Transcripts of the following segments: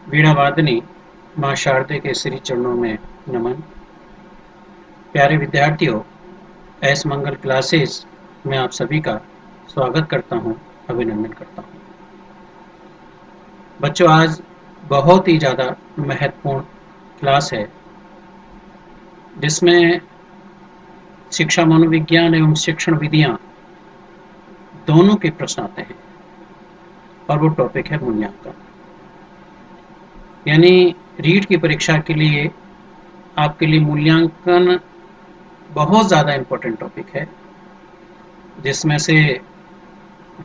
वीणावादिनी माँ शारदे के श्री चरणों में नमन। प्यारे विद्यार्थियों, एस मंगल क्लासेस में आप सभी का स्वागत करता हूँ, अभिनंदन करता हूँ। बच्चों, आज बहुत ही ज़्यादा महत्वपूर्ण क्लास है जिसमें शिक्षा मनोविज्ञान एवं शिक्षण विधियाँ दोनों के प्रश्न आते हैं और वो टॉपिक है मूल्यांकन। यानी रीट की परीक्षा के लिए आपके लिए मूल्यांकन बहुत ज़्यादा इम्पोर्टेंट टॉपिक है, जिसमें से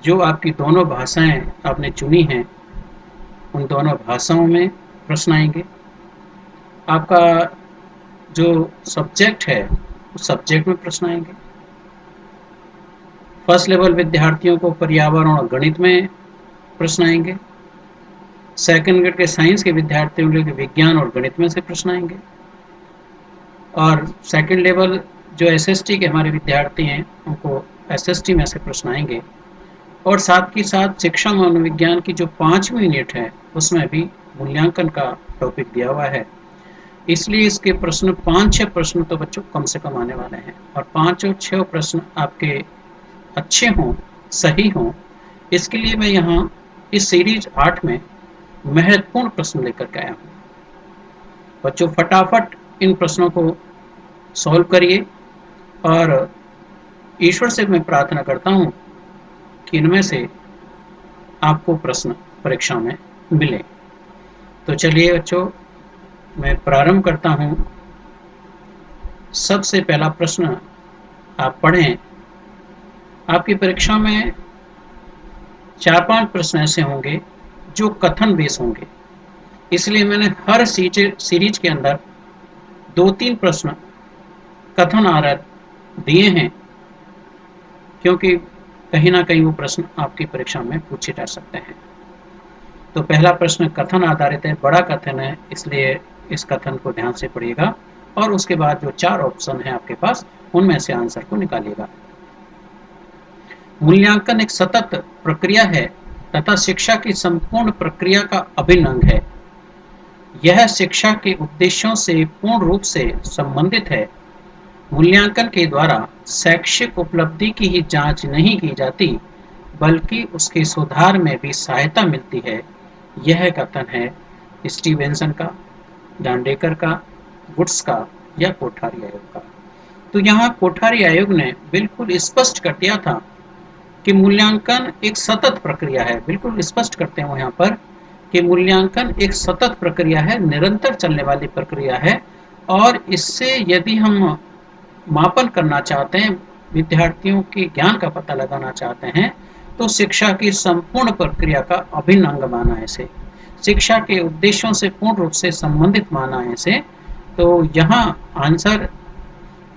जो आपकी दोनों भाषाएं आपने चुनी हैं उन दोनों भाषाओं में प्रश्न आएंगे। आपका जो सब्जेक्ट है उस सब्जेक्ट में प्रश्न आएंगे। फर्स्ट लेवल विद्यार्थियों को पर्यावरण और गणित में प्रश्न आएंगे। सेकंड ग्रेड के साइंस के विद्यार्थियों के लिए विज्ञान और गणित में से प्रश्न आएंगे। और सेकंड लेवल जो एसएसटी के हमारे विद्यार्थी हैं उनको एसएसटी में से प्रश्न आएंगे। और साथ ही साथ शिक्षा मनोविज्ञान की जो 5वीं यूनिट है उसमें भी मूल्यांकन का टॉपिक दिया हुआ है। इसलिए इसके प्रश्न 5-6 प्रश्न तो बच्चों कम से कम आने वाले हैं, और 5 और 6 प्रश्न आपके अच्छे हों, सही हों, इसके लिए मैं यहाँ इस सीरीज 8 में महत्वपूर्ण प्रश्न लेकर के आया हूँ। बच्चों, फटाफट इन प्रश्नों को सॉल्व करिए और ईश्वर से मैं प्रार्थना करता हूँ कि इनमें से आपको प्रश्न परीक्षा में मिले। तो चलिए बच्चों, मैं प्रारंभ करता हूँ। सबसे पहला प्रश्न आप पढ़ें। आपकी परीक्षा में 4-5 प्रश्न ऐसे होंगे जो कथन बेस होंगे, इसलिए मैंने हर सीरीज के अंदर 2-3 प्रश्न कथन आधारित दिए हैं, क्योंकि कहीं ना कहीं वो प्रश्न आपकी परीक्षा में पूछे जा सकते हैं। तो पहला प्रश्न कथन आधारित है, बड़ा कथन है, इसलिए इस कथन को ध्यान से पढ़िएगा और उसके बाद जो 4 ऑप्शन है आपके पास उनमें से आंसर को निकालिएगा। मूल्यांकन एक सतत प्रक्रिया है तथा शिक्षा की संपूर्ण प्रक्रिया का अभिन्न अंग है। यह शिक्षा के उद्देश्यों से पूर्ण रूप से संबंधित है। मूल्यांकन के द्वारा शैक्षिक उपलब्धि की ही जांच नहीं की जाती, बल्कि उसके सुधार में भी सहायता मिलती है। यह कथन है स्टीवेंसन का, डांडेकर का, वुड्स का या कोठारी आयोग का। तो यहाँ कोठारी आयोग ने बिल्कुल स्पष्ट कर दिया था कि मूल्यांकन एक सतत प्रक्रिया है। बिल्कुल स्पष्ट करते हैं यहाँ पर कि मूल्यांकन एक सतत प्रक्रिया है, निरंतर चलने वाली प्रक्रिया है। और इससे यदि हम मापन करना चाहते हैं, विद्यार्थियों के ज्ञान का पता लगाना चाहते हैं, तो शिक्षा की संपूर्ण प्रक्रिया का अभिन्न अंग माना है इसे। शिक्षा के उद्देश्यों से पूर्ण रूप से संबंधित माना है इसे। तो यहाँ आंसर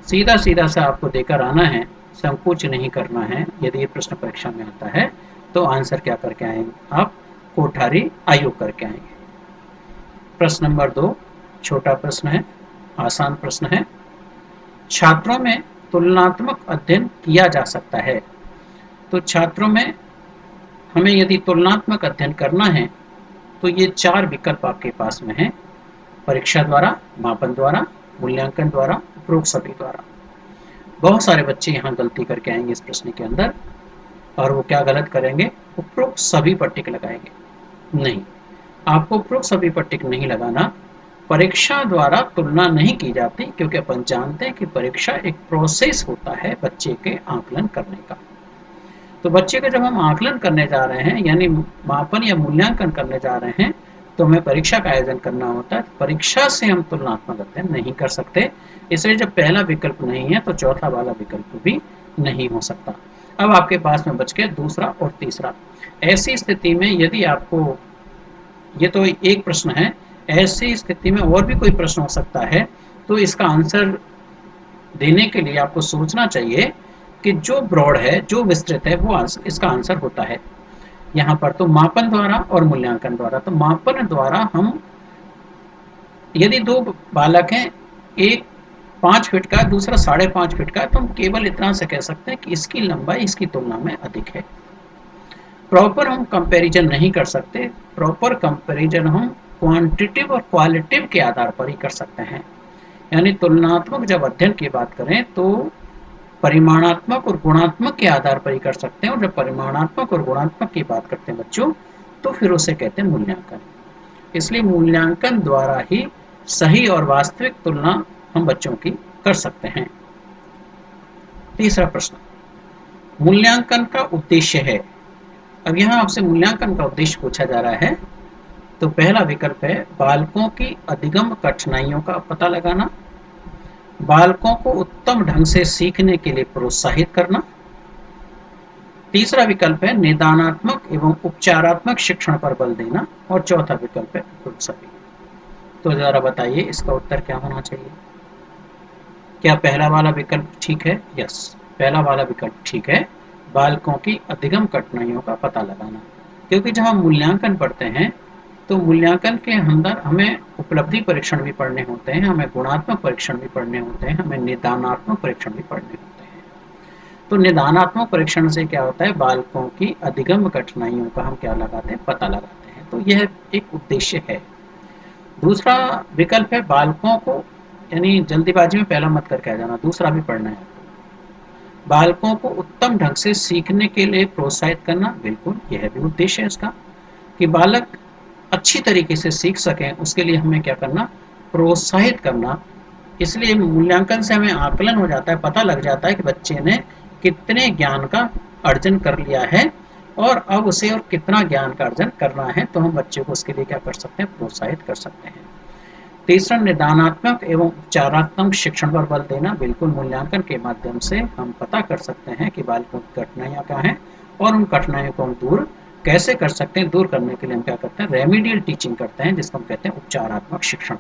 सीधा सीधा सा आपको देकर आना है, संकोच नहीं करना है। यदि ये प्रश्न परीक्षा में आता है तो आंसर क्या करके आएंगे आप? कोठारी आयोग करके आएंगे। प्रश्न नंबर 2 छोटा प्रश्न है, आसान प्रश्न है। छात्रों में तुलनात्मक अध्ययन किया जा सकता है। तो छात्रों में हमें यदि तुलनात्मक अध्ययन करना है तो ये 4 विकल्प आपके पास में हैं: परीक्षा द्वारा, मापन द्वारा, मूल्यांकन द्वारा, उपरोक्त सभी द्वारा। बहुत सारे बच्चे यहाँ गलती करके आएंगे इस प्रश्न के अंदर, और वो क्या गलत करेंगे? उपरोक्त सभी पर टिक लगाएंगे। नहीं, आपको उपरोक्त सभी पर टिक नहीं लगाना। परीक्षा द्वारा तुलना नहीं की जाती, क्योंकि अपन जानते हैं कि परीक्षा एक प्रोसेस होता है बच्चे के आकलन करने का। तो बच्चे का जब हम आकलन करने जा रहे हैं, यानी मापन या मूल्यांकन करने जा रहे हैं, तो हमें परीक्षा का आयोजन करना होता है। परीक्षा से हम तुलनात्मक अध्ययन नहीं कर सकते, इसलिए जब पहला विकल्प नहीं है तो चौथा वाला विकल्प भी नहीं हो सकता। अब आपके पास में बच गया दूसरा और तीसरा। ऐसी स्थिति में यदि आपको, ये तो एक प्रश्न है, ऐसी स्थिति में और भी कोई प्रश्न हो सकता है, तो इसका आंसर देने के लिए आपको सोचना चाहिए कि जो ब्रॉड है, जो विस्तृत है, वो इसका आंसर होता है। यहाँ पर तो मापन द्वारा और मूल्यांकन द्वारा। तो मापन द्वारा हम, यदि 2 बालक हैं, एक 5 फीट का, दूसरा 5.5 फीट का, तो हम केवल इतना से कह सकते हैं कि इसकी लंबाई इसकी तुलना में अधिक है। प्रॉपर हम कंपैरिजन नहीं कर सकते। प्रॉपर कंपैरिजन हम क्वांटिटिव और क्वालिटिव के आधार पर ही कर सकते हैं। यानी तुलनात्मक जब अध्ययन की बात करें तो परिमाणात्मक और गुणात्मक के आधार पर ही कर सकते हैं, और जब परिमाणात्मक और गुणात्मक की बात करते हैं बच्चों, तो फिर उसे कहते हैं मूल्यांकन। इसलिए मूल्यांकन द्वारा ही सही और वास्तविक तुलना हम बच्चों की कर सकते हैं। तीसरा प्रश्न, मूल्यांकन का उद्देश्य है। अब यहाँ आपसे मूल्यांकन का उद्देश्य पूछा जा रहा है, तो पहला विकल्प है बालकों की अधिगम कठिनाइयों का पता लगाना, बालकों को उत्तम ढंग से सीखने के लिए प्रोत्साहित करना, तीसरा विकल्प है निदानात्मक एवं उपचारात्मक शिक्षण पर बल देना, और चौथा विकल्प है उपरोक्त सभी। तो जरा बताइए इसका उत्तर क्या होना चाहिए? क्या पहला वाला विकल्प ठीक है? यस, पहला वाला विकल्प ठीक है, बालकों की अधिगम कठिनाइयों का पता लगाना। क्योंकि जब हम मूल्यांकन पढ़ते हैं तो मूल्यांकन के अंदर हमें उपलब्धि परीक्षण भी पढ़ने होते हैं, हमें गुणात्मक परीक्षण भी पढ़ने होते हैं, हमें निदानात्मक परीक्षण भी पढ़ने होते हैं। तो निदानात्मक परीक्षण से क्या होता है, बालकों की अधिगम कठिनाइयों का हम क्या लगाते हैं, पता लगाते हैं। तो यह एक उद्देश्य है। दूसरा विकल्प है बालकों को, यानी जल्दीबाजी में पहला मत करके आ जाना, दूसरा भी पढ़ना है। बालकों को उत्तम ढंग से सीखने के लिए प्रोत्साहित करना, बिल्कुल यह भी उद्देश्य है इसका, कि बालक अच्छी तरीके से सीख सकें, उसके लिए हमें क्या करना, प्रोत्साहित करना। इसलिए मूल्यांकन से हमें आकलन हो जाता है, पता लग जाता है कि बच्चे ने कितने ज्ञान का अर्जन कर लिया है और अब उसे और कितना ज्ञान का अर्जन करना है, तो हम बच्चे को उसके लिए क्या कर सकते हैं, प्रोत्साहित कर सकते हैं। तीसरा, निदानात्मक एवं उपचारात्मक शिक्षण पर बल देना, बिल्कुल मूल्यांकन के माध्यम से हम पता कर सकते हैं कि बालकों की कठिनाइयाँ क्या हैं और उन कठिनाइयों को हम दूर कैसे कर सकते हैं। दूर करने के लिए हम क्या करते हैं, रेमिडियल टीचिंग करते हैं, जिसको हम कहते हैं उपचारात्मक शिक्षण।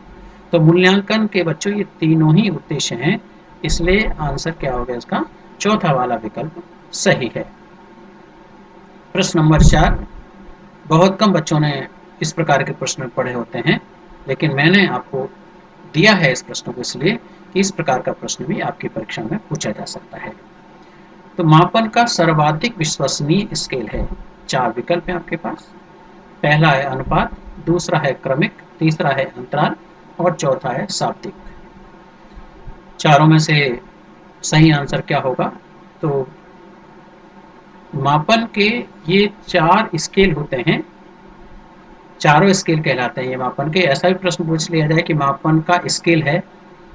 तो मूल्यांकन के बच्चों ये तीनों ही उद्देश्य हैं, इसलिए आंसर क्या हो गया इसका, चौथा वाला विकल्प सही है। प्रश्न नंबर 4, बहुत कम बच्चों ने इस प्रकार के प्रश्न पढ़े होते हैं, लेकिन मैंने आपको दिया है इस प्रश्न को इसलिए कि इस प्रकार का प्रश्न भी आपकी परीक्षा में पूछा जा सकता है। तो मापन का सर्वाधिक विश्वसनीय स्केल है, 4 विकल्प हैं आपके पास। पहला है अनुपात, दूसरा है क्रमिक, तीसरा है अंतराल और चौथा है शाब्दिक। चारों में से सही आंसर क्या होगा? तो मापन के ये 4 स्केल होते हैं, चारों स्केल कहलाते हैं ये मापन के। ऐसा भी प्रश्न पूछ लिया जाए कि मापन का स्केल है,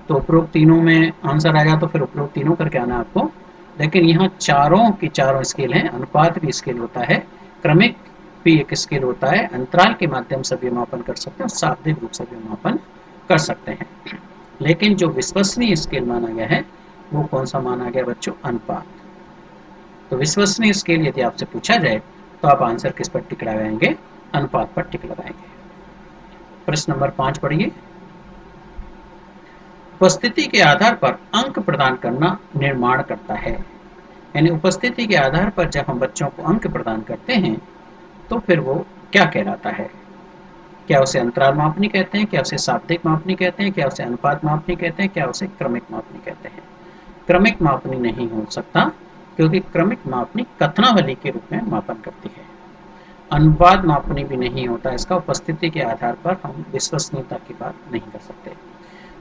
तो उपरोक्त तीनों में आंसर आएगा, तो फिर उपरोक्त तीनों करके आना आपको। लेकिन यहाँ चारों की चारों स्केल हैं, अनुपात भी स्केल होता है, क्रमिक भी एक स्केल होता है, अंतराल के माध्यम से भी मापन कर सकते हैं और शाब्दिक रूप से भी मापन कर सकते हैं। लेकिन जो विश्वसनीय स्केल माना गया है वो कौन सा माना गया बच्चों? अनुपात। तो विश्वसनीय स्केल यदि आपसे पूछा जाए तो आप आंसर किस पर टिक लगाएंगे? अनुपात पर टिक लगाएंगे। प्रश्न नंबर 5 पढ़िए। उपस्थिति के आधार पर अंक प्रदान करना निर्माण करता है। यानी उपस्थिति के आधार पर जब हम बच्चों को अंक प्रदान करते हैं तो फिर वो क्या कहलाता है? क्या उसे अंतराल मापनी कहते हैं, क्या उसे शाब्दिक मापनी कहते हैं, क्या उसे अनुपात मापनी कहते हैं, क्या उसे क्रमिक मापनी कहते हैं? क्रमिक मापनी नहीं हो सकता, क्योंकि क्रमिक मापनी कथनावली के रूप में मापन करती है। अनुपात मापनी भी नहीं होता, इसका उपस्थिति के आधार पर हम विश्वसनीयता की बात नहीं कर सकते।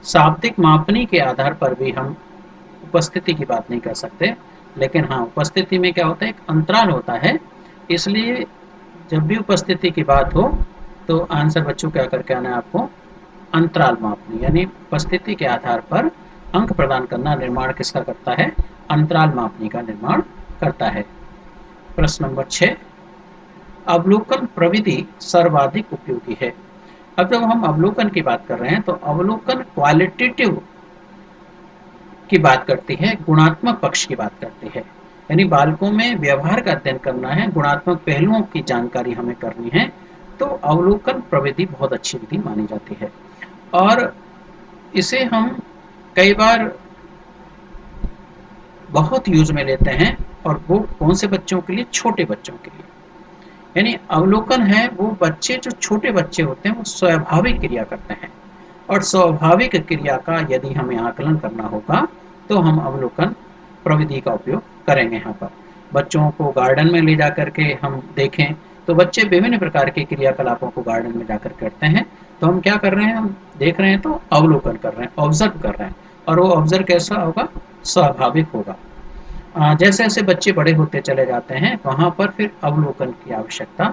शाब्दिक मापनी के आधार पर भी हम उपस्थिति की बात नहीं कर सकते, लेकिन हाँ, उपस्थिति में क्या होता है, एक अंतराल होता है। इसलिए जब भी उपस्थिति की बात हो तो आंसर बच्चों क्या करके आना है आपको? अंतराल मापनी, यानी उपस्थिति के आधार पर अंक प्रदान करना निर्माण किसका करता है? अंतराल मापनी का निर्माण करता है। प्रश्न नंबर 6, अवलोकन प्रविधि सर्वाधिक उपयोगी है। अब जब हम अवलोकन की बात कर रहे हैं तो अवलोकन क्वालिटेटिव की बात करती है, गुणात्मक पक्ष की बात करती है। यानी बालकों में व्यवहार का अध्ययन करना है, गुणात्मक पहलुओं की जानकारी हमें करनी है, तो अवलोकन प्रविधि बहुत अच्छी विधि मानी जाती है। और इसे हम कई बार बहुत यूज में लेते हैं, और वो कौन से बच्चों के लिए? छोटे बच्चों के लिए। यानी अवलोकन है वो बच्चे, जो छोटे बच्चे होते हैं वो स्वाभाविक क्रिया करते हैं, और स्वाभाविक क्रिया का यदि हमें आकलन करना होगा तो हम अवलोकन प्रविधि का उपयोग करेंगे। यहाँ पर बच्चों को गार्डन में ले जा करके हम देखें तो बच्चे विभिन्न प्रकार के क्रियाकलापों को गार्डन में जाकर करते हैं। तो हम क्या कर रहे हैं, हम देख रहे हैं तो अवलोकन कर रहे हैं, ऑब्जर्व कर रहे हैं। और वो ऑब्जर्व कैसा होगा, स्वाभाविक होगा। जैसे जैसे बच्चे बड़े होते चले जाते हैं वहाँ पर फिर अवलोकन की आवश्यकता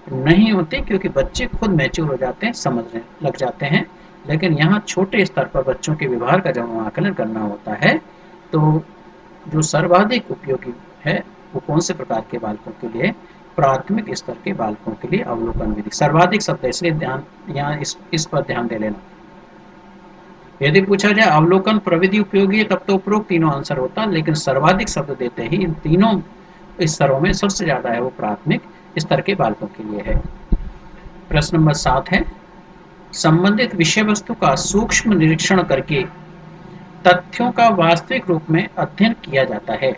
नहीं होती, क्योंकि बच्चे खुद मैच्योर हो जाते हैं, समझने लग जाते हैं। लेकिन यहाँ छोटे स्तर पर बच्चों के व्यवहार का जब आकलन करना होता है, तो जो सर्वाधिक उपयोगी है वो कौन से प्रकार के बालकों के लिए, प्राथमिक स्तर के बालकों के लिए अवलोकन विधि। सर्वाधिक शब्द है इसलिए ध्यान यहाँ इस पर ध्यान दे लेना। यदि पूछा जाए अवलोकन प्रविधि उपयोगी है, तब तो उपरोक्त तीनों आंसर होता, लेकिन सर्वाधिक शब्द देते ही इन तीनों स्तरों में सबसे ज्यादा है वो प्राथमिक स्तर के बालकों के लिए है। प्रश्न नंबर 7 है, संबंधित विषय वस्तु का सूक्ष्म निरीक्षण करके तथ्यों का वास्तविक रूप में अध्ययन किया जाता है।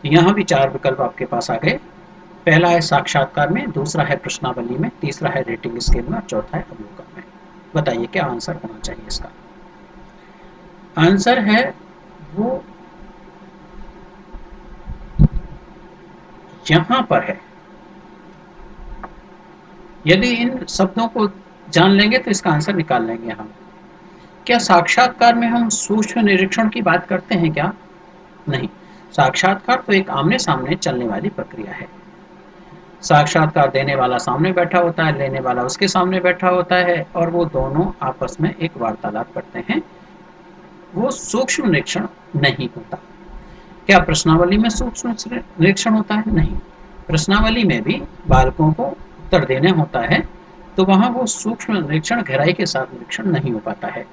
यहाँ भी 4 विकल्प आपके पास आ गए। पहला है साक्षात्कार में, दूसरा है प्रश्नावली में, तीसरा है रेटिंग स्केल में और चौथा है अवलोकन में। बताइए क्या आंसर होना चाहिए इसका। आंसर है वो यहां पर है। यदि इन शब्दों को जान लेंगे तो इसका आंसर निकाल लेंगे हम। क्या साक्षात्कार में हम सूक्ष्म निरीक्षण की बात करते हैं क्या? नहीं। साक्षात्कार तो एक आमने सामने चलने वाली प्रक्रिया है। साक्षात्कार देने वाला सामने बैठा होता है, लेने वाला उसके सामने बैठा होता है और वो दोनों आपस में एक वार्तालाप करते हैं। वो सूक्ष्म निरीक्षण नहीं होता। क्या प्रश्नावली में सूक्ष्म निरीक्षण होता है? नहीं। प्रश्नावली में भी बालकों को उत्तर देने होता है, तो वहां वो सूक्ष्म निरीक्षण गहराई के साथ निरीक्षण नहीं हो पाता है।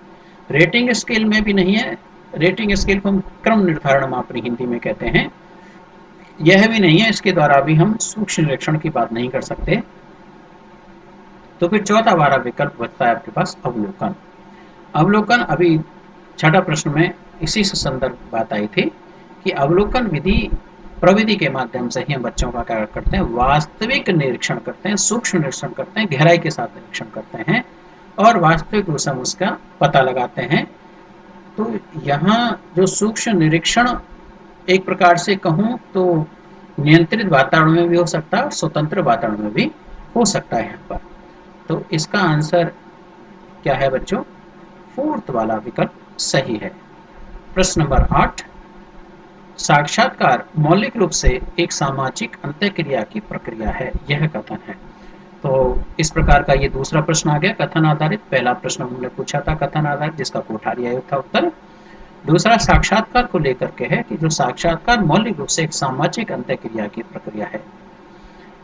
रेटिंग स्केल में भी नहीं है। रेटिंग स्केल को हम क्रम निर्धारण मापनी हिंदी में कहते हैं। यह भी नहीं है, इसके द्वारा भी हम सूक्ष्म निरीक्षण की बात नहीं कर सकते। तो फिर चौथा वाला विकल्प बचता है आपके पास अवलोकन। अवलोकन अभी छठा प्रश्न में इसी से संदर्भ बात आई थी कि अवलोकन विधि प्रविधि के माध्यम से ही हम बच्चों का क्या करते हैं, वास्तविक निरीक्षण करते हैं, सूक्ष्म निरीक्षण करते हैं, गहराई के साथ निरीक्षण करते हैं और वास्तविक रूप से हम उसका पता लगाते हैं। तो यहाँ जो सूक्ष्म निरीक्षण एक प्रकार से कहूँ तो नियंत्रित वातावरण में भी हो सकता है और स्वतंत्र वातावरण में भी हो सकता है यहाँ पर। तो इसका आंसर क्या है बच्चों? फोर्थ वाला विकल्प सही है। प्रश्न नंबर 8, साक्षात्कार मौलिक रूप से एक सामाजिक अंतःक्रिया की प्रक्रिया है, यह कथन है। तो इस प्रकार का ये दूसरा प्रश्न आ गया कथन आधारित। पहला प्रश्न हमने पूछा था कथन आधारित, जिसका कोठारी आयोग था उत्तर। दूसरा साक्षात्कार को लेकर के है कि जो साक्षात्कार मौलिक रूप से एक सामाजिक अंतःक्रिया की प्रक्रिया है,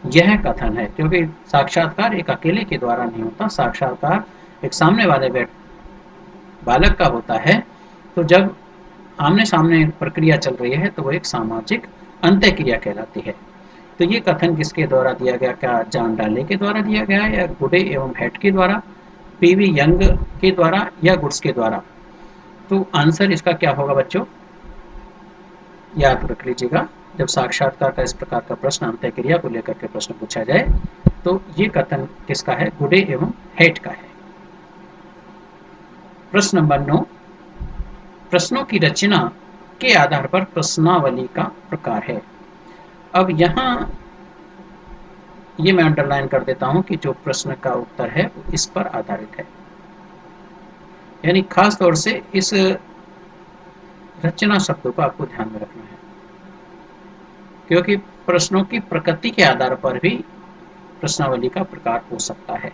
यह कथन है। क्योंकि साक्षात्कार एक अकेले के द्वारा नहीं होता, साक्षात्कार एक सामने वाले बालक का होता है। तो जब आमने सामने प्रक्रिया चल रही है तो वो एक सामाजिक अंतःक्रिया कहलाती है। तो ये कथन किसके द्वारा दिया गया? क्या जॉन डाले के द्वारा दिया गया है या गुडे एवं हेट के द्वारा, पीवी यंग के द्वारा या गुड्स के द्वारा? तो आंसर इसका क्या होगा बच्चों? याद रख लीजिएगा, जब साक्षात्कार का इस प्रकार का प्रश्न अंतःक्रिया को लेकर के प्रश्न पूछा जाए तो ये कथन किसका है? गुडे एवं हेट का है। प्रश्न नंबर 9, प्रश्नों की रचना के आधार पर प्रश्नावली का प्रकार है। अब यहाँ ये मैं अंडरलाइन कर देता हूं कि जो प्रश्न का उत्तर है वो इस पर आधारित है, यानी खास तौर से इस रचना शब्दों को आपको ध्यान में रखना है, क्योंकि प्रश्नों की प्रकृति के आधार पर भी प्रश्नावली का प्रकार हो सकता है।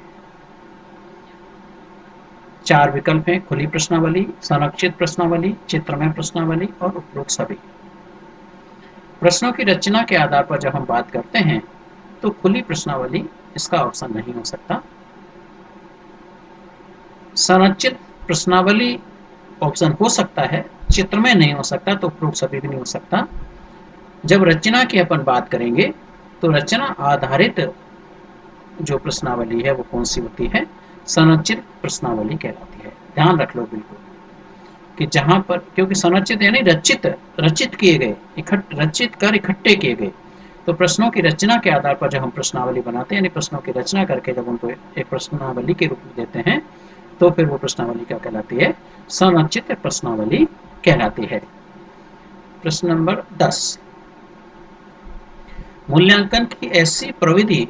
4 विकल्प हैं: खुली प्रश्नावली, संरक्षित प्रश्नावली, चित्रमय प्रश्नावली और उपरोक्त सभी। प्रश्नों की रचना के आधार पर जब हम बात करते हैं तो खुली प्रश्नावली इसका ऑप्शन नहीं हो सकता। संरचित प्रश्नावली ऑप्शन हो सकता है, चित्रमय नहीं हो सकता, तो उपरोक्त सभी भी नहीं हो सकता। जब रचना की अपन बात करेंगे तो रचना आधारित जो प्रश्नावली है वो कौन सी होती है? संरचित प्रश्नावली कहलाती है। ध्यान रख लो बिल्कुल कि जहां पर, क्योंकि संरचित यानी रचित, रचित किए गए, रचित कर इकट्ठे किए गए। तो प्रश्नों की रचना के आधार पर जब हम प्रश्नावली बनाते हैं, यानी प्रश्नों की रचना करके जब उनको एक प्रश्नावली के रूप में देते हैं, तो फिर वो प्रश्नावली क्या कहलाती है? संरचित प्रश्नावली कहलाती है। प्रश्न नंबर 10, मूल्यांकन की ऐसी प्रविधि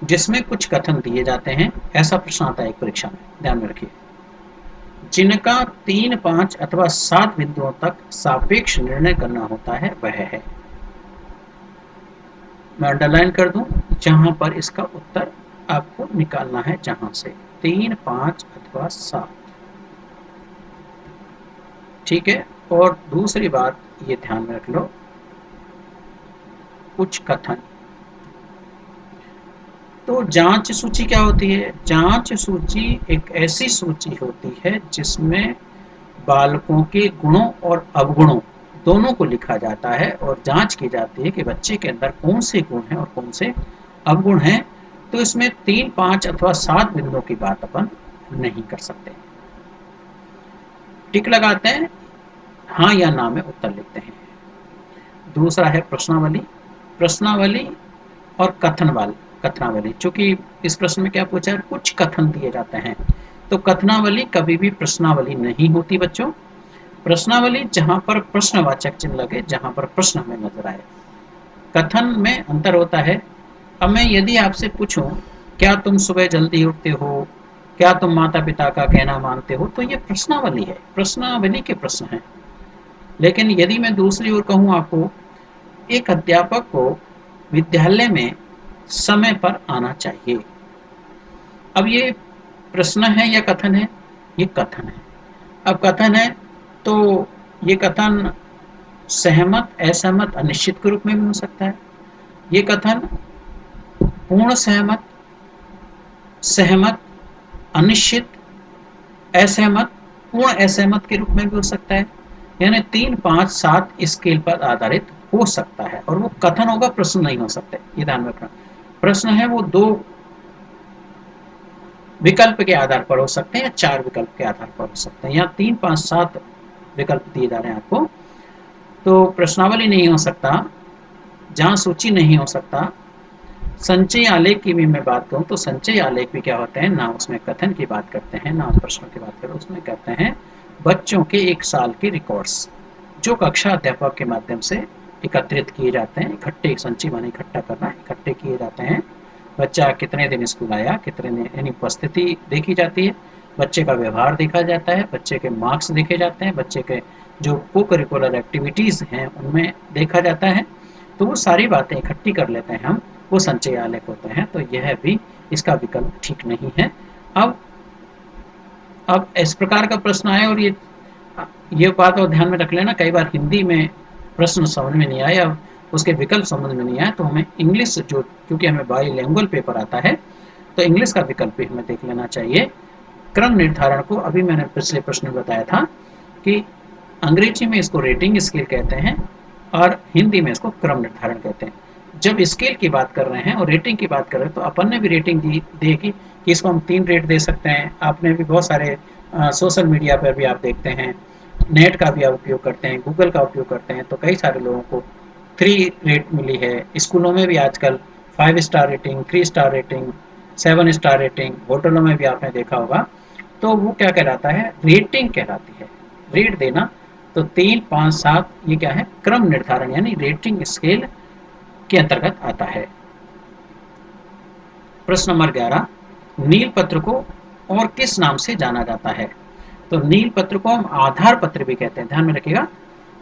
जिसमें कुछ कथन दिए जाते हैं, ऐसा प्रश्न आता है एक परीक्षा में, ध्यान में रखिए। जिनका 3, 5 अथवा 7 बिंदुओं तक सापेक्ष निर्णय करना होता है वह है। मैं अंडरलाइन कर दूं, जहां पर इसका उत्तर आपको निकालना है, जहां से 3, 5 अथवा 7। ठीक है। और दूसरी बात ये ध्यान में रख लो, कुछ कथन। तो जांच सूची क्या होती है? जांच सूची एक ऐसी सूची होती है जिसमें बालकों के गुणों और अवगुणों दोनों को लिखा जाता है और जांच की जाती है कि बच्चे के अंदर कौन से गुण हैं और कौन से अवगुण हैं। तो इसमें 3, 5 अथवा 7 बिंदुओं की बात अपन नहीं कर सकते। टिक लगाते हैं, हाँ या ना में उत्तर लिखते हैं। दूसरा है प्रश्नावली। प्रश्नावली और कथनावली, चूंकि इस प्रश्न में क्या पूछा है, कुछ कथन दिए जाते हैं, तो कथनावली कभी भी प्रश्नावली नहीं होती बच्चों। प्रश्नावली जहां पर प्रश्नवाचक चिन्ह लगे, जहां पर प्रश्न हमें नजर आए। कथन में अंतर होता है। अब मैं यदि आपसे पूछूं, क्या तुम सुबह जल्दी उठते हो, क्या तुम माता पिता का कहना मानते हो, तो ये प्रश्नावली है, प्रश्नावली के प्रश्न हैं। लेकिन यदि मैं दूसरी ओर कहूं आपको, एक अध्यापक को विद्यालय में समय पर आना चाहिए। अब ये प्रश्न है या कथन है? ये कथन है। अब कथन है तो ये कथन सहमत, असहमत, अनिश्चित के रूप में भी हो सकता है। ये कथन पूर्ण सहमत, सहमत, अनिश्चित, असहमत, पूर्ण असहमत के रूप में भी हो सकता है। यानी 3, 5, 7 स्केल पर आधारित हो सकता है, और वो कथन होगा, प्रश्न नहीं हो सकते। ये ध्यान रखना। प्रश्न है वो 2 विकल्प के आधार पर हो सकते हैं या 4 विकल्प के आधार पर हो सकते हैं। यहाँ 3, 5, 7 विकल्प दिए जा रहे हैं आपको, तो प्रश्नावली नहीं हो सकता, जहां सूची नहीं हो सकता। संचय आलेख की भी मैं बात करूं तो संचय आलेख भी क्या होते हैं, ना उसमें कथन की बात करते हैं, ना प्रश्नों की बात करें, उसमें कहते हैं बच्चों के 1 साल के रिकॉर्ड्स, जो कक्षा अध्यापक के माध्यम से एकत्रित किए जाते हैं। इकट्ठे, संचय माने इकट्ठा करना, इकट्ठे किए जाते हैं। बच्चा कितने दिन स्कूल आया, कितने दिन, यानी उपस्थिति देखी जाती है, बच्चे का व्यवहार देखा जाता है, बच्चे के मार्क्स देखे जाते हैं, बच्चे के जो को करिकुलर एक्टिविटीज़ हैं उनमें देखा जाता है। तो वो सारी बातें इकट्ठी कर लेते हैं हम, वो संचय आलेख होते हैं। तो यह भी इसका विकल्प ठीक नहीं है। अब इस प्रकार का प्रश्न आए, और ये बात और ध्यान में रख लेना, कई बार हिंदी में प्रश्न समझ में नहीं आया, उसके विकल्प समझ में नहीं आया, तो हमें इंग्लिश, जो क्योंकि हमें बाईलैंग्वेज पेपर आता है, तो इंग्लिश का विकल्प भी हमें देख लेना चाहिए। क्रम निर्धारण को अभी मैंने पिछले प्रश्न में बताया था कि अंग्रेजी में इसको रेटिंग स्केल कहते हैं और हिंदी में इसको क्रम निर्धारण कहते हैं। जब स्केल की बात कर रहे हैं और रेटिंग की बात कर रहे हैं, तो अपन ने भी रेटिंग देगी कि इसको हम 3 रेट दे सकते हैं। आपने भी बहुत सारे सोशल मीडिया पर भी आप देखते हैं, नेट का भी आप उपयोग करते हैं, गूगल का उपयोग करते हैं, तो कई सारे लोगों को 3 रेट मिली है। स्कूलों में भी आजकल 5 star rating, 3 star rating, 7 star rating, होटलों में भी आपने देखा होगा। तो वो क्या कहलाता है, रेटिंग कहलाती है, रेट देना। तो 3, 5, 7 ये क्या है, क्रम निर्धारण यानी रेटिंग स्केल के अंतर्गत आता है। प्रश्न नंबर 11, नील पत्र को और किस नाम से जाना जाता है? तो नील पत्र को हम आधार पत्र भी कहते हैं, ध्यान में रखिएगा।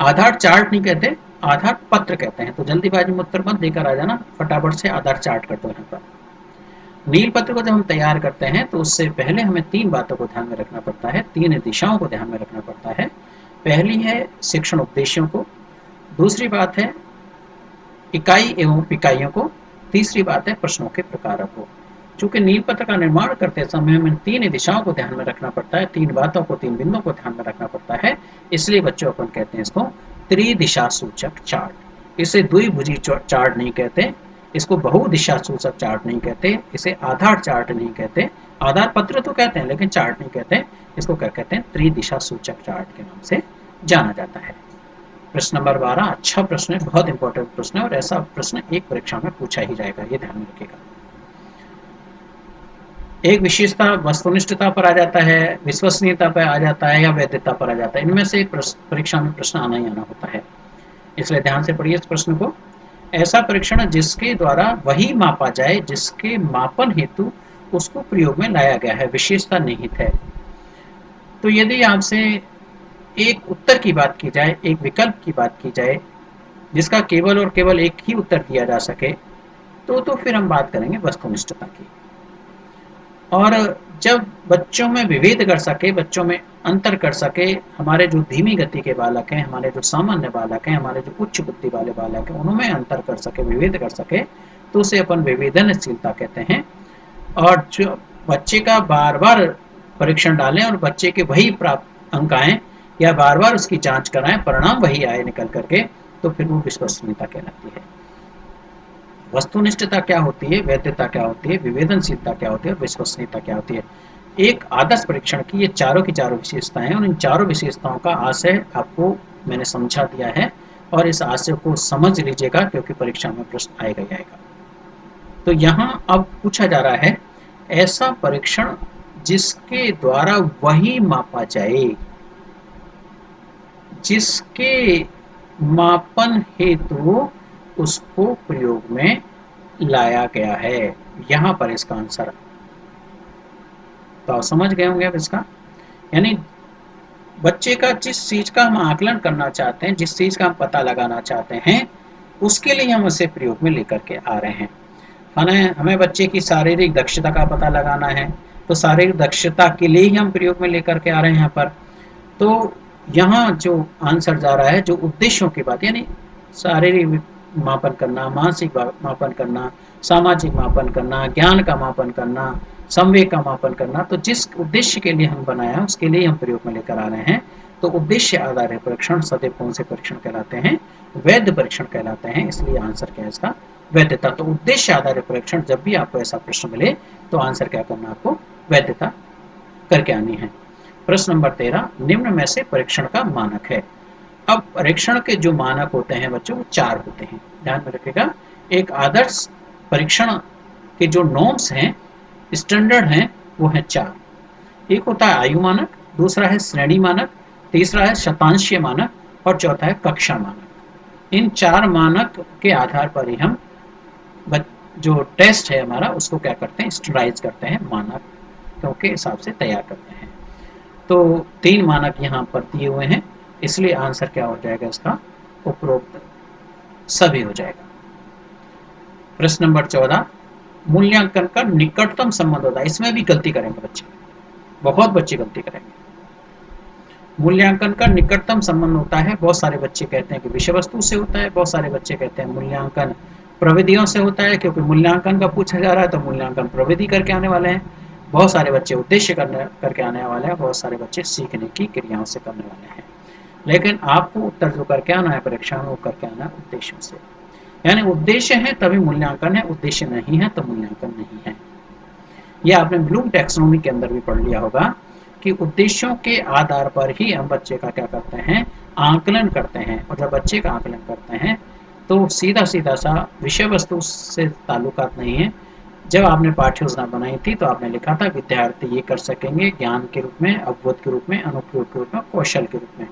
आधार चार्ट नहीं कहते, आधार पत्र कहते हैं। तो जल्दीबाजी में उत्तर मत देकर आ जाना, फटाफट से आधार चार्ट कर दो यहाँ पर। नील पत्र को जब हम तैयार करते हैं तो उससे पहले हमें 3 बातों को ध्यान में रखना पड़ता है, 3 दिशाओं को ध्यान में रखना पड़ता है। पहली है शिक्षण उद्देश्यों को, दूसरी बात है इकाई एवं इकाइयों को, तीसरी बात है प्रश्नों के प्रकारों को। चूंकि नील पत्र का निर्माण करते समय हमें 3 दिशाओं को ध्यान में रखना पड़ता है, 3 बातों को, 3 बिंदुओं को ध्यान में रखना पड़ता है, इसलिए बच्चों अपन कहते हैं इसको त्रिदिशा सूचक चार्ट। इसे द्विभुजी चार्ट नहीं कहते, इसको बहुदिशा सूचक चार्ट नहीं कहते, इसे आधार चार्ट नहीं कहते। आधार पत्र तो कहते हैं लेकिन चार्ट नहीं कहते, इसको क्या कहते हैं, त्रिदिशा सूचक चार्ट के नाम से जाना जाता है। प्रश्न नंबर 12 अच्छा प्रश्न है, बहुत इंपॉर्टेंट प्रश्न है, और ऐसा प्रश्न एक परीक्षा में पूछा ही जाएगा, ये ध्यान में रखिएगा। एक विशेषता वस्तुनिष्ठता पर आ जाता है, विश्वसनीयता पर आ जाता है, या वैधता पर आ जाता है। इनमें से एक परीक्षा में प्रश्न आना ही आना होता है, इसलिए ध्यान से पढ़िए इस प्रश्न को। ऐसा परीक्षण जिसके द्वारा वही मापा जाए जिसके मापन हेतु उसको प्रयोग में लाया गया है, विशेषता निहित है। तो यदि आपसे एक उत्तर की बात की जाए, एक विकल्प की बात की जाए, जिसका केवल और केवल एक ही उत्तर दिया जा सके, तो फिर हम बात करेंगे वस्तुनिष्ठता की। और जब बच्चों में विभेद कर सके, बच्चों में अंतर कर सके, हमारे जो धीमी गति के बालक हैं, हमारे जो सामान्य बालक हैं, हमारे जो उच्च बुद्धि वाले बालक हैं, उनमें अंतर कर सके, विभेद कर सके, तो उसे अपन विवेदनशीलता कहते हैं। और जो बच्चे का बार बार परीक्षण डालें और बच्चे के वही प्राप्त अंक आए या बार बार उसकी जांच कराएं, परिणाम वही आए निकल करके, तो फिर वो विश्वसनीयता कहलाती है। वस्तुनिष्ठता क्या होती है, वैधता क्या होती है, विवेदनशीलता क्या होती है और विश्वसनीयता क्या होती है। एक आदर्श परीक्षण की ये चारों की चारों विशेषताएं, और इन चारों विशेषताओं का आशय आपको मैंने समझा दिया है, और इस आशय को समझ लीजिएगा क्योंकि परीक्षा में प्रश्न आएगा ही आएगा। तो यहाँ अब पूछा जा रहा है ऐसा परीक्षण जिसके द्वारा वही मापा जाए जिसके मापन हेतु उसको प्रयोग में लाया गया है। यहाँ पर इसका आंसर तो आप समझ गए होंगे अब इसका। यानी बच्चे का जिस चीज का हम आकलन करना चाहते हैं, जिस चीज का हम पता लगाना चाहते हैं, उसके लिए हम उसे प्रयोग में लेकर के आ रहे हैं। हमें बच्चे की शारीरिक दक्षता का पता लगाना है, तो शारीरिक दक्षता के लिए ही हम प्रयोग में लेकर के आ रहे हैं यहाँ पर। तो यहाँ जो आंसर जा रहा है, जो उद्देश्यों की बात, यानी शारीरिक मापन करना, मानसिक मापन करना, सामाजिक मापन करना, ज्ञान का मापन करना, संवेग का मापन करना, तो जिस उद्देश्य के लिए हम बनाया उसके लिए हम प्रयोग में लेकर आ रहे हैं। तो उद्देश्य आधारित परीक्षण सदैव कौन से परीक्षण कहलाते हैं, वैध परीक्षण कहलाते हैं। इसलिए आंसर क्या है इसका, वैधता। तो उद्देश्य आधारित परीक्षण, जब भी आपको ऐसा प्रश्न मिले तो आंसर क्या करना, आपको वैधता करके आनी है। प्रश्न नंबर 13, निम्न में से परीक्षण का मानक है। अब परीक्षण के जो मानक होते हैं बच्चों, वो 4 होते हैं, ध्यान में रखिएगा। एक आदर्श परीक्षण के जो नॉर्म्स हैं, स्टैंडर्ड हैं, वो हैं 4। एक होता है आयु मानक, दूसरा है श्रेणी मानक, तीसरा है शतांशीय मानक और चौथा है कक्षा मानक। इन 4 मानक के आधार पर ही हम जो टेस्ट है हमारा उसको क्या करते हैं, स्टैंडर्डाइज करते हैं, मानकों के हिसाब से तैयार करते हैं। तो 3 मानक यहाँ पर दिए हुए हैं, इसलिए आंसर क्या हो जाएगा इसका, उपरोक्त सभी हो जाएगा। प्रश्न नंबर 14, मूल्यांकन का निकटतम संबंध होता है। इसमें भी गलती करेंगे बच्चे, बहुत बच्चे गलती करेंगे। मूल्यांकन का निकटतम संबंध होता है, बहुत सारे बच्चे कहते हैं कि विषय वस्तु से होता है, बहुत सारे बच्चे कहते हैं मूल्यांकन प्रविधियों से होता है, क्योंकि मूल्यांकन का पूछा जा रहा है तो मूल्यांकन प्रविधि करके आने वाले हैं। बहुत सारे बच्चे उद्देश्य करके आने वाले हैं, बहुत सारे बच्चे सीखने की क्रियाओं से करने वाले हैं। लेकिन आपको उत्तर जो करके आना है परीक्षा में, वो करके आना है उद्देश्यों से। यानी उद्देश्य है तभी मूल्यांकन है, उद्देश्य नहीं है तो मूल्यांकन नहीं है। ये आपने ब्लूम टैक्सोनॉमी के अंदर भी पढ़ लिया होगा कि उद्देश्यों के आधार पर ही हम बच्चे का क्या करते हैं, आकलन करते हैं। और जब बच्चे का आकलन करते हैं तो सीधा सीधा सा विषय वस्तु से ताल्लुकात नहीं है। जब आपने पाठ्य योजना बनाई थी तो आपने लिखा था विद्यार्थी ये कर सकेंगे ज्ञान के रूप में, अवबोध के रूप में, अनुप्रयोग के रूप में, कौशल के रूप में।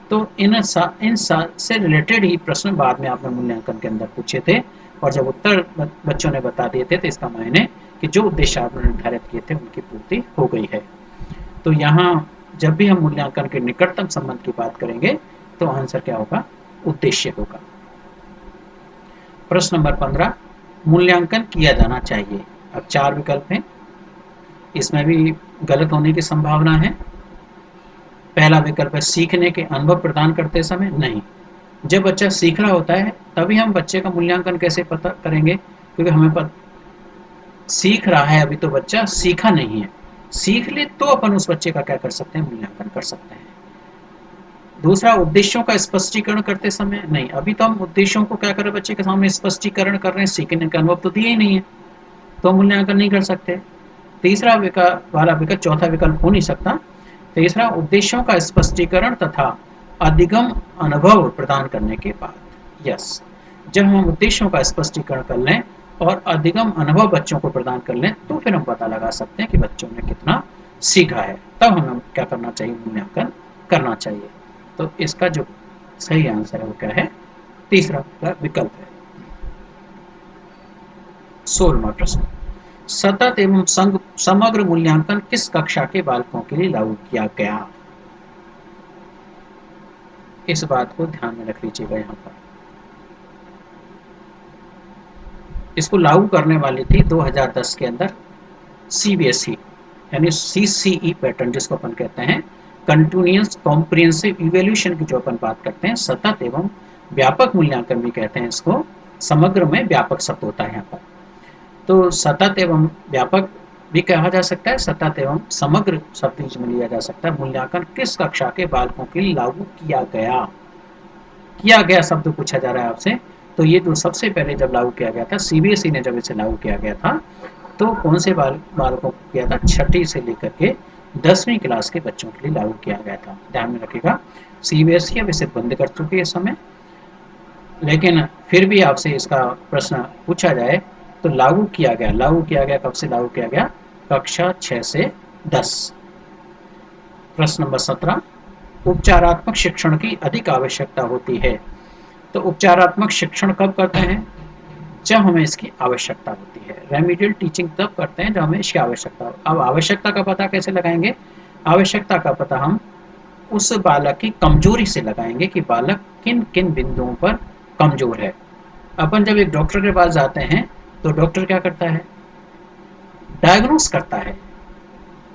तो इन से रिलेटेड ही प्रश्न बाद में आपने मूल्यांकन के अंदर पूछे थे, और जब उत्तर बच्चों ने बता दिए थे तो इसका मायने कि जो उद्देश्य आपने निर्धारित किए थे उनकी पूर्ति हो गई है। तो यहाँ जब भी हम मूल्यांकन के निकटतम संबंध की बात करेंगे तो आंसर क्या होगा, उद्देश्य होगा। प्रश्न नंबर 15, मूल्यांकन किया जाना चाहिए। अब 4 विकल्प हैं, इसमें भी गलत होने की संभावना है। पहला विकल्प है सीखने के अनुभव प्रदान करते समय, नहीं। जब बच्चा सीख रहा होता है तभी हम बच्चे का मूल्यांकन कैसे पता करेंगे, क्योंकि हमें सीख रहा है, अभी तो बच्चा सीखा नहीं है। सीख ले तो अपन उस बच्चे का क्या कर सकते हैं, मूल्यांकन कर सकते हैं। दूसरा, उद्देश्यों का स्पष्टीकरण करते समय, नहीं। अभी तो हम उद्देश्यों को क्या कर रहे हैं, बच्चे के सामने स्पष्टीकरण कर रहे हैं, सीखने का अनुभव तो दिया ही नहीं है, तो मूल्यांकन नहीं कर सकते। तीसरा वाला विकल्प, चौथा विकल्प हो नहीं सकता। तीसरा, उद्देश्यों का स्पष्टीकरण तथा अधिगम अनुभव प्रदान करने के बाद, यस। जब हम उद्देश्यों का स्पष्टीकरण कर लें और अधिगम अनुभव बच्चों को प्रदान कर लें तो फिर हम पता लगा सकते हैं कि बच्चों ने कितना सीखा है, तब हमें क्या करना चाहिए, मूल्यांकन करना चाहिए। तो इसका जो सही आंसर है वो क्या है, तीसरा विकल्प है। 16वां प्रश्न, सतत एवं समग्र मूल्यांकन किस कक्षा के बालकों के लिए लागू किया गया? इस बात को ध्यान में रख लीजिएगा यहाँ पर। इसको लागू करने वाली थी 2010 के अंदर सीबीएसई यानी सीसीई पैटर्न जिसको अपन कहते हैं, कंटिन्यूअस कॉम्प्रिहेंसिव इवैल्यूएशन की जो अपन बात करते हैं, सतत एवं व्यापक मूल्यांकन भी कहते हैं इसको, समग्र में व्यापक शब्द होता है यहाँ पर। तो सतत एवं व्यापक भी कहा जा सकता है, सतत एवं समग्र शब्द में लिया जा सकता है। मूल्यांकन किस कक्षा के बालकों के लिए लागू किया गया शब्द पूछा जा रहा है आपसे। तो ये तो सबसे पहले जब लागू किया गया था, सीबीएसई ने जब इसे लागू किया गया था, तो कौन से बालकों को किया था? छठी से लेकर के 10वीं क्लास के बच्चों के लिए लागू किया गया था। ध्यान में रखिएगा, सीबीएसई अब इसे बंद कर चुकी है इस समय, लेकिन फिर भी आपसे इसका प्रश्न पूछा जाए तो लागू किया गया कब से लागू किया गया? कक्षा 6 से 10। प्रश्न नंबर 17, उपचारात्मक शिक्षण की अधिक आवश्यकता होती है। तो उपचारात्मक शिक्षण कब करते हैं? जब हमें इसकी आवश्यकता होती है। रेमिडियल टीचिंग तब करते हैं जब हमें इसकी आवश्यकता हो। अब आवश्यकता का पता कैसे लगाएंगे? आवश्यकता का पता हम उस बालक की कमजोरी से लगाएंगे कि बालक किन किन बिंदुओं पर कमजोर है। अपन जब एक डॉक्टर के पास जाते हैं तो डॉक्टर क्या करता है? डायग्नोस करता है,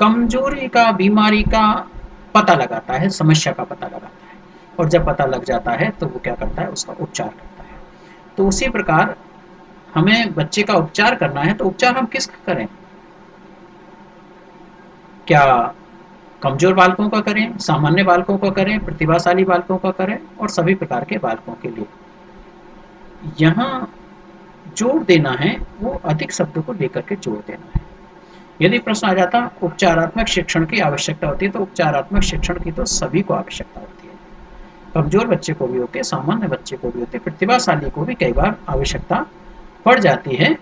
कमजोरी का, बीमारी का पता लगाता है, समस्या का पता लगाता है, और जब पता लग जाता है तो वो क्या करता है? उसका उपचार करता है। तो उसी प्रकार हमें बच्चे का उपचार करना है, तो उपचार हम किसका करें? क्या कमजोर बालकों का करें, सामान्य बालकों का करें, प्रतिभाशाली बालकों का करें, और सभी प्रकार के बालकों के लिए? यहाँ जोर देना है वो अधिक शब्दों को लेकर के जोर देना है। यदि प्रश्न आ जाता उपचारात्मक शिक्षण की आवश्यकता होती है, तो उपचारात्मक शिक्षण की तो सभी को आवश्यकता होती है। कमजोर बच्चे को भी होती है, सामान्य बच्चे को भी होती है, प्रतिभाशाली को भी कई बार आवश्यकता पड़ जाती है।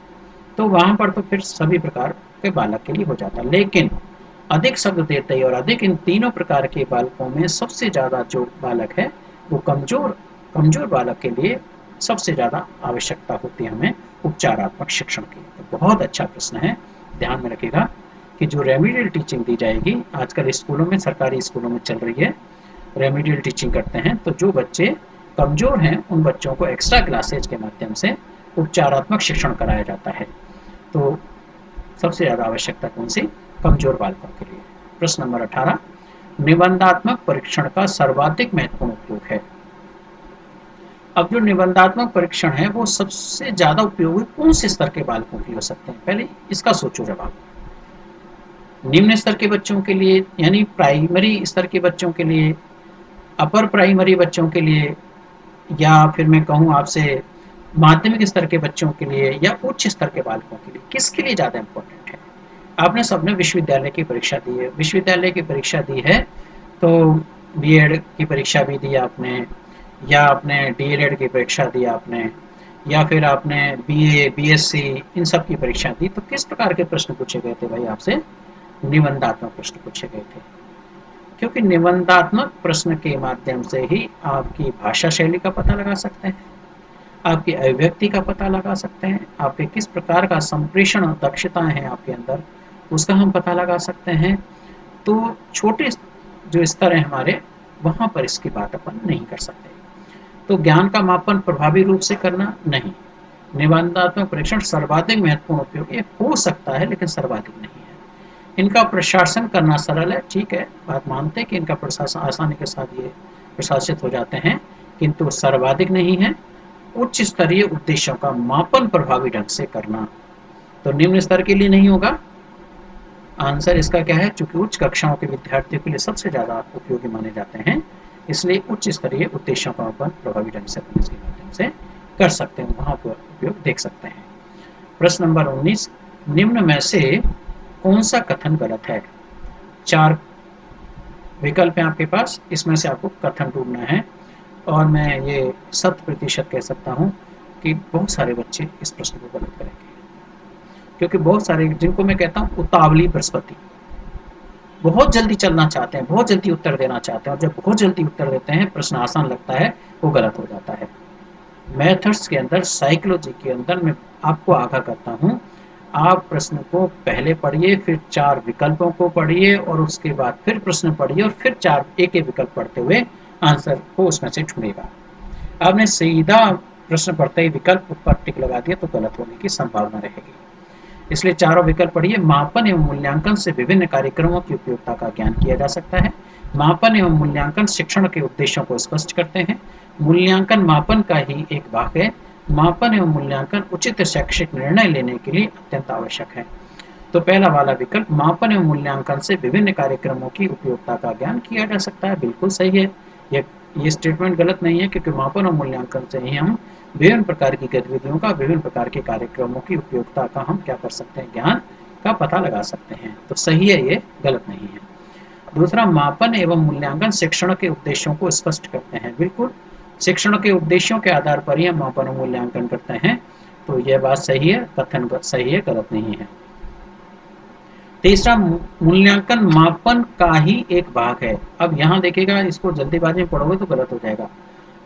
तो वहां पर तो फिर सभी प्रकार के बालक के लिए हो जाता है। लेकिन अधिक शब्द देते ही और अधिक इन तीनों प्रकार के बालकों में सबसे ज्यादा जो बालक है वो कमजोर बालक के लिए सबसे ज्यादा आवश्यकता होती है हमें उपचारात्मक शिक्षण की। तो बहुत अच्छा प्रश्न है, ध्यान में रखिएगा कि जो रेमिडियल टीचिंग दी जाएगी आजकल स्कूलों में, सरकारी स्कूलों में चल रही है, रेमिडियल टीचिंग करते हैं, तो जो बच्चे कमजोर हैं उन बच्चों को एक्स्ट्रा क्लासेज के माध्यम से उपचारात्मक शिक्षण कराया जाता है। तो सबसे ज़्यादा आवश्यकता कौन सी? कमजोर बालकों के लिए। प्रश्न नंबर 18, निबंधात्मक परीक्षण का सर्वाधिक महत्वपूर्ण उपयोग है। अब जो निबंधात्मक परीक्षण है वो सबसे ज्यादा उपयोगी कौन से स्तर के बालकों के लिए हो सकते हैं? पहले इसका सोचो जवाब। निम्न स्तर के बच्चों के लिए यानी प्राइमरी स्तर के बच्चों के लिए, अपर प्राइमरी बच्चों के लिए, या फिर मैं कहूँ आपसे माध्यमिक स्तर के बच्चों के लिए, या उच्च स्तर के बालकों के लिए, किसके लिए ज़्यादा इम्पोर्टेंट है? आपने सबने विश्वविद्यालय की परीक्षा दी है, विश्वविद्यालय की परीक्षा दी है तो बीएड की परीक्षा भी दी आपने, या आपने डीएलएड की परीक्षा दी आपने, या फिर आपने बीए, बीएससी, इन सब की परीक्षा दी, तो किस प्रकार के प्रश्न पूछे गए थे भाई आपसे? निबंधात्मक प्रश्न पूछे गए थे। क्योंकि निबंधात्मक प्रश्न के माध्यम से ही आपकी भाषा शैली का पता लगा सकते हैं, आपकी अभिव्यक्ति का पता लगा सकते हैं, आपके किस प्रकार का संप्रेषण दक्षताएं हैं आपके अंदर, उसका हम पता लगा सकते हैं। तो छोटे जो स्तर है हमारे, वहाँ पर इसकी बात अपन नहीं कर सकते। तो ज्ञान का मापन प्रभावी रूप से करना नहीं, निबंधात्मक परीक्षण सर्वाधिक महत्वपूर्ण उपयोग ये हो सकता है, लेकिन सर्वाधिक नहीं है। इनका प्रशासन करना सरल है, ठीक है, बात मानते हैं कि इनका प्रशासन आसानी के साथ ये प्रशासित हो जाते हैं, किंतु सर्वाधिक नहीं है। उच्च स्तरीय उद्देश्यों का मापन प्रभावी ढंग से करना, तो निम्न स्तर के लिए नहीं होगा। आंसर इसका क्या है? चूंकि उच्च कक्षाओं के विद्यार्थियों के लिए सबसे ज्यादा उपयोगी माने जाते हैं, इसलिए उच्च स्तरीय उद्देश्यों का मापन प्रभावी ढंग से अपने इसके माध्यम से कर सकते हैं, वहां पर उपयोग देख सकते हैं। प्रश्न नंबर 19, निम्न में से कौन सा कथन गलत है? 4 विकल्प हैं आपके पास, इसमें से आपको कथन ढूंढना है, और मैं ये 100% कह सकता हूँ कि बहुत सारे बच्चे इस प्रश्न को गलत करेंगे, क्योंकि बहुत सारे, जिनको मैं कहता हूँ उतावली बृहस्पति, बहुत जल्दी चलना चाहते हैं, बहुत जल्दी उत्तर देना चाहते हैं, और जब बहुत जल्दी उत्तर देते हैं, प्रश्न आसान लगता है, वो गलत हो जाता है। मेथड्स के अंदर, साइकोलॉजी के अंदर मैं आपको आगाह करता हूँ, आप प्रश्न को पहले पढ़िए, फिर 4 विकल्पों को पढ़िए और उसके बाद फिर प्रश्न पढ़िए और फिर 4 एक-एक विकल्प पढ़ते हुए आंसर को उसमें से ढूँढिएगा। आपने सीधा प्रश्न पढ़ते ही विकल्प पर टिक लगा दिया तो गलत होने की संभावना रहेगी। इसलिए चारों विकल्प पढ़िए। मापन एवं मूल्यांकन से विभिन्न कार्यक्रमों की उपयोगिता का ज्ञान किया जा सकता है। मापन एवं मूल्यांकन शिक्षण के उद्देश्यों को स्पष्ट करते हैं। मूल्यांकन मापन का ही एक भाग है। मापन एवं मूल्यांकन उचित शैक्षिक निर्णय लेने के लिए अत्यंत आवश्यक है। तो पहला वाला विकल्प, मापन एवं मूल्यांकन से विभिन्न कार्यक्रमों की उपयोगिता का ज्ञान किया जा सकता है, बिल्कुल सही है। ये स्टेटमेंट गलत नहीं है, क्योंकि मापन और मूल्यांकन से ही हम विभिन्न प्रकार की गतिविधियों का, विभिन्न प्रकार के कार्यक्रमों की उपयोगिता का हम क्या कर सकते हैं, ज्ञान का पता लगा सकते हैं। तो सही है, ये गलत नहीं है। दूसरा, मापन एवं मूल्यांकन शिक्षण के उद्देश्यों को स्पष्ट करते हैं, बिल्कुल। शिक्षण के उद्देश्यों के आधार पर ही हम मापन और मूल्यांकन करते हैं, तो यह बात सही है, कथन सही है, गलत नहीं है। तीसरा, मूल्यांकन मापन का ही एक भाग है। अब यहाँ देखिएगा, इसको जल्दीबाजी में पढ़ोगे तो गलत हो जाएगा।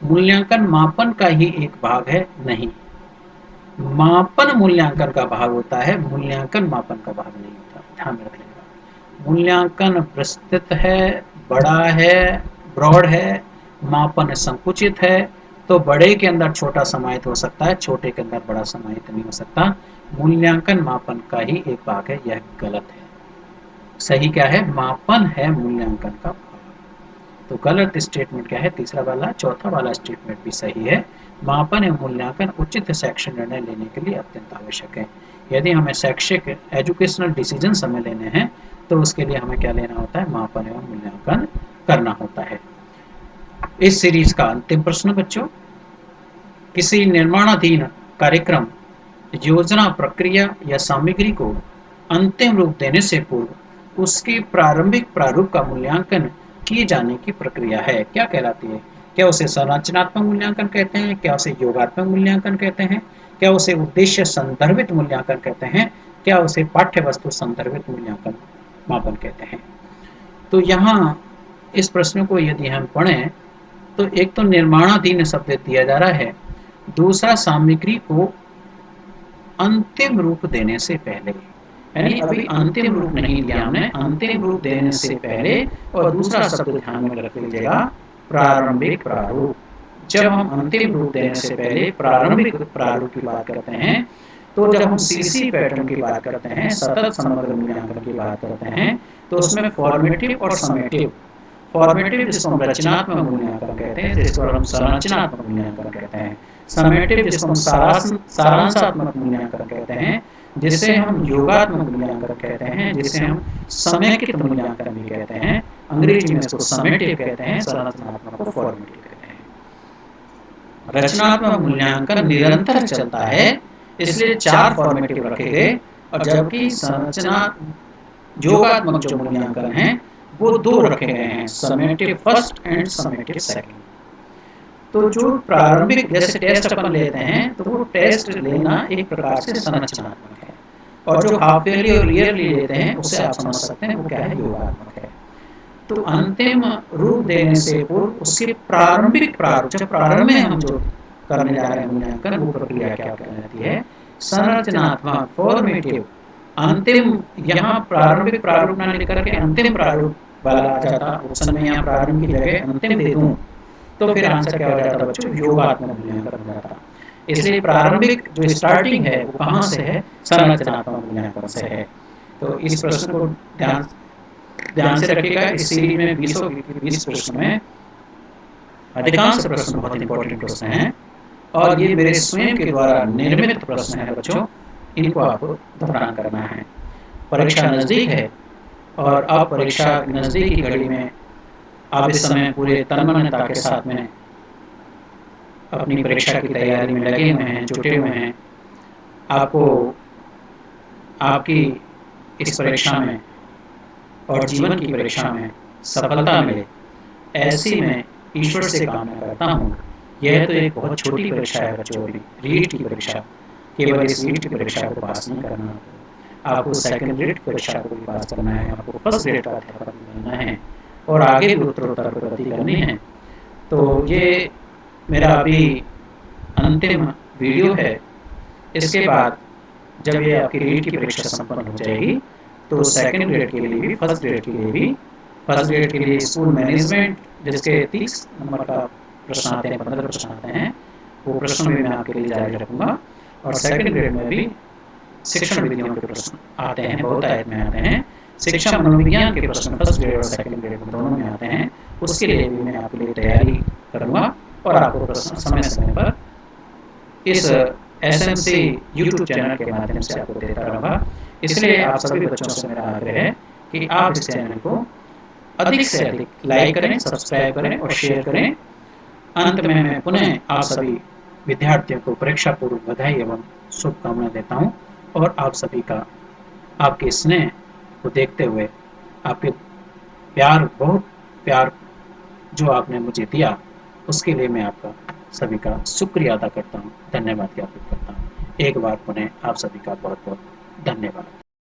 मूल्यांकन मापन का ही एक भाग है, नहीं। मापन मूल्यांकन का भाग होता है, मूल्यांकन मापन का भाग नहीं होता, ध्यान में रखिएगा। मूल्यांकन विस्तृत है, बड़ा है, ब्रॉड है, मापन संकुचित है। तो बड़े के अंदर छोटा समाहित हो सकता है, छोटे के अंदर बड़ा समाहित नहीं हो सकता। मूल्यांकन मापन का ही एक भाग है, यह गलत है। सही क्या है, मापन है मूल्यांकन का भाग। तो गलत स्टेटमेंट क्या है, तीसरा वाला। चौथा वाला स्टेटमेंट भी सही है। मापन एवं मूल्यांकन उचित शैक्षिक निर्णय लेने के लिए अत्यंत आवश्यक है। यदि हमें शैक्षिक एजुकेशनल डिसीजन हमें लेने हैं तो उसके लिए हमें क्या लेना होता है, मापन एवं मूल्यांकन करना होता है। इस सीरीज का अंतिम प्रश्न बच्चों, किसी निर्माणाधीन कार्यक्रम, योजना, प्रक्रिया या सामग्री को अंतिम रूप देने से पूर्व उसके प्रारंभिक प्रारूप का मूल्यांकन किए जाने की प्रक्रिया है, क्या कहलाती है? क्या उसे संरचनात्मक मूल्यांकन कहते हैं? क्या उसे योगात्मक मूल्यांकन कहते हैं? क्या उसे उद्देश्य संदर्भित मूल्यांकन कहते हैं? क्या उसे पाठ्य वस्तु संदर्भित मूल्यांकन मापन कहते हैं? तो यहाँ इस प्रश्न को यदि हम पढ़ें तो एक तो निर्माणाधीन शब्द दिया जा रहा है, दूसरा सामग्री को अंतिम रूप देने से पहले, यानी अभी अंतिम रूप नहीं दिया हमने, अंतिम रूप देने से पहले। और दूसरा शब्द ध्यान में रख लीजिएगा, प्रारंभिक प्रारूप। जब हम अंतिम रूप देने से पहले प्रारंभिक प्रारूप की बात करते हैं, तो जब हम सीसी पैटर्न की बात करते हैं, सतत समग्र मूल्यांकन की बात करते हैं, तो उसमें फॉर्मेटिव और समेटिव, फॉर्मेटिव जिसको हम रचनात्मक मूल्यांकन कहते हैं, जिसको हम संरचनात्मक मूल्यांकन कहते हैं, समेटिव जिसको हम सारांशात्मक मूल्यांकन कहते हैं, जिसे हम योगात्मक मूल्यांकन कहते हैं, जिसे हम समेकित मूल्यांकन भी कहते हैं। अंग्रेजी में इसको समेटिव कहते हैं, संरचनात्मक को फॉर्मेटिव कहते हैं। रचनात्मक मूल्यांकन निरंतर चलता है, इसलिए 4 फॉर्मेटिव रखे गए, और जबकि संरचना योगात्मक जो मूल्यांकन है वो 2 रखे गए हैं, summative first and summative second. तो जो प्रारंभिक जैसे टेस्ट अपन लेते हैं, तो वो टेस्ट लेना एक प्रकार से संरचनात्मक है, और जो हाफ ईयरली और ईयरली लेते हैं उसे आप समझ सकते हैं वो क्या है, योगात्मक है। तो अंतिम रूप देने से पूर्व उसके प्रारंभिक प्रारूप, जब प्रारंभ में हम जो करने जा रहे हैं मूल्यांकन, वो प्रक्रिया क्या कहलाती है, संरचनात्मक, फॉर्मेटिव। अंतिम, यहाँ प्रारंभिक प्रारूप ना लिख करके अंतिम प्रारूप वाला आ जाता ऑप्शन में, यहाँ प्रारंभ की जगह अंतिम दे दूं तो फिर आंसर क्या हो जाता बच्चों, योगात्मक मूल्यांकन हो जाता। इसलिए प्रारंभिक जो स्टार्टिंग है वो कहाँ से है, संरचनात्मक मूल्यांकन से है। तो इस प्रश्न को ध्यान से रखिएगा। इस सीरीज में 20 प्रश्न में अधिकांश प्रश्न बहुत इंपॉर्टेंट प्रश्न हैं, और ये मेरे स्वयं के द्वारा निर्मित प्रश्न हैं बच्चों, इनको आपको दोहरान करना है। परीक्षा नज़दीक है, और अब परीक्षा नज़दीक की घड़ी में आप इस समय पूरे तन्मयता के साथ में अपनी परीक्षा की तैयारी में लगे हुए हैं, जुटे हुए हैं। आपको आपकी इस परीक्षा में और जीवन की परीक्षा में सफलता मिले, ऐसी मैं ईश्वर से कामना करता हूँ। यह तो एक बहुत छोटी परीक्षा है बच्चों, अभी रीट की परीक्षा, केवल इस रीट की परीक्षा को पास नहीं करना, आपको सेकंड ग्रेड परीक्षा को भी पास करना है, आपको फर्स्ट ग्रेड का अध्यापक बनना है, और आगे भी उत्तरोत्तर प्रगति करनी है। तो ये मेरा अभी अंतिम वीडियो है। इसके बाद जब ये आपकी रीट की परीक्षा संपन्न हो जाएगी तो सेकंड ग्रेड के लिए भी, फर्स्ट ग्रेड के लिए भी, फर्स्ट ग्रेड के लिए स्कूल मैनेजमेंट जिसके 30 नंबर का प्रश्न आते हैं, 15 प्रश्न आते हैं, वो प्रश्न भी मैं आपके लिए जारी रखूंगा। और सेकंड ग्रेड में भी शिक्षण विधियों के प्रश्न आते हैं, बहुतायत में आते हैं। शिक्षा मनोविज्ञान के प्रश्न फर्स्ट ग्रेड और सेकंड ग्रेड में दोनों में आते हैं। उसके लिए भी मैं आपके लिए तैयारी करूंगा और आपको प्रश्न समय समय पर इस एसएमसी यूट्यूब चैनल के माध्यम से आपको देता रहूँगा। इसलिए आप सभी बच्चों से मेरा आग्रह है कि आप इस चैनल को अधिक से अधिक लाइक करें, सब्सक्राइब करें और शेयर करें। अंत में मैं पुनः आप सभी विद्यार्थियों को परीक्षा पूर्व बधाई एवं शुभकामनाएं देता हूँ और आप सभी का, आपके स्नेह को देखते हुए, आपके प्यार, बहुत प्यार जो आपने मुझे दिया, उसके लिए मैं आपका सभी का शुक्रिया अदा करता हूँ, धन्यवाद ज्ञापित करता हूँ। एक बार पुनः आप सभी का बहुत बहुत धन्यवाद।